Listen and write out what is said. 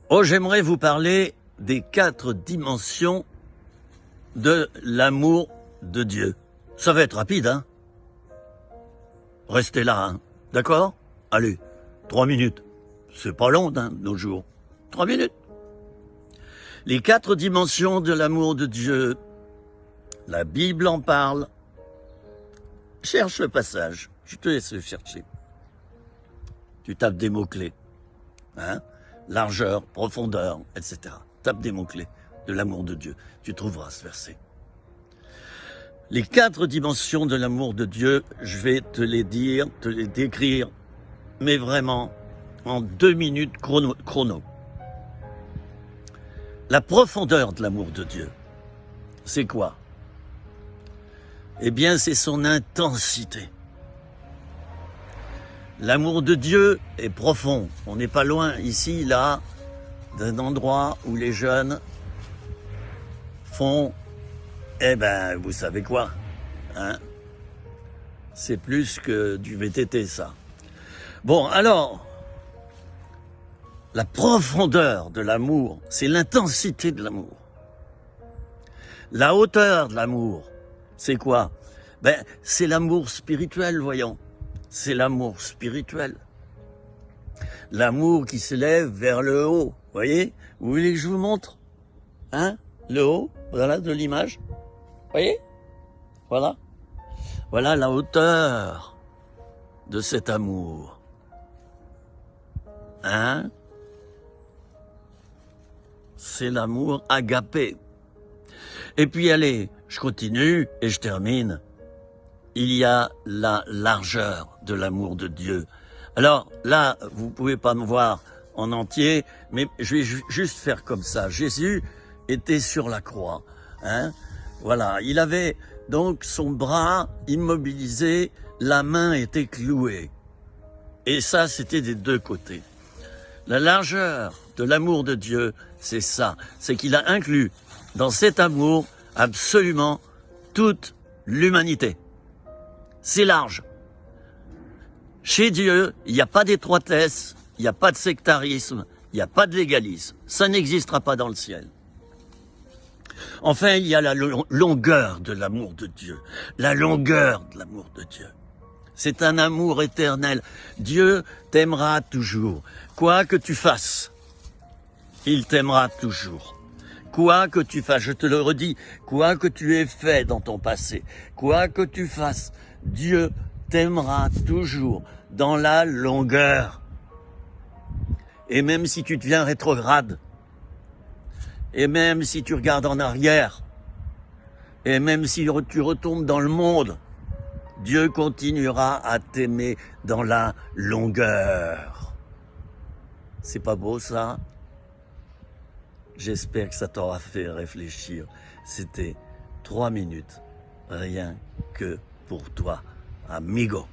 Oh, j'aimerais vous parler des 4 dimensions de l'amour de Dieu. Ça va être rapide, hein? Restez là, hein? D'accord? Allez, 3 minutes. C'est pas long, hein, nos jours. 3 minutes. Les 4 dimensions de l'amour de Dieu. La Bible en parle. Cherche le passage. Je te laisse le chercher. Tu tapes des mots-clés. Hein? Largeur, profondeur, etc. Tape des mots-clés de l'amour de Dieu. Tu trouveras ce verset. Les 4 dimensions de l'amour de Dieu, je vais te les dire, te les décrire, mais vraiment en 2 minutes chrono. La profondeur de l'amour de Dieu, c'est quoi? Eh bien, c'est son intensité. L'amour de Dieu est profond. On n'est pas loin, ici, là, d'un endroit où les jeunes font, eh ben, vous savez quoi, hein? C'est plus que du VTT, ça. Bon, alors, la profondeur de l'amour, c'est l'intensité de l'amour. La hauteur de l'amour, c'est quoi? Ben, c'est l'amour spirituel, voyons. C'est l'amour spirituel. L'amour qui s'élève vers le haut. Voyez? Vous voulez que je vous montre? Hein? Le haut, voilà, de l'image. Voyez? Voilà. Voilà la hauteur de cet amour. Hein? C'est l'amour agapé. Et puis allez, je continue et je termine. Il y a la largeur de l'amour de Dieu. Alors là, vous pouvez pas me voir en entier, mais je vais juste faire comme ça. Jésus était sur la croix. Hein? Voilà, il avait donc son bras immobilisé, la main était clouée. Et ça, c'était des deux côtés. La largeur de l'amour de Dieu, c'est ça. C'est qu'il a inclus dans cet amour absolument toute l'humanité. C'est large. Chez Dieu, il n'y a pas d'étroitesse, il n'y a pas de sectarisme, il n'y a pas de légalisme. Ça n'existera pas dans le ciel. Enfin, il y a la longueur de l'amour de Dieu. La longueur de l'amour de Dieu. C'est un amour éternel. Dieu t'aimera toujours. Quoi que tu fasses, il t'aimera toujours. Quoi que tu fasses, je te le redis, quoi que tu aies fait dans ton passé, quoi que tu fasses, Dieu t'aimera toujours dans la longueur. Et même si tu deviens rétrograde, et même si tu regardes en arrière, et même si tu retombes dans le monde, Dieu continuera à t'aimer dans la longueur. C'est pas beau ça? J'espère que ça t'aura fait réfléchir. C'était 3 minutes, rien que pour toi, amigo.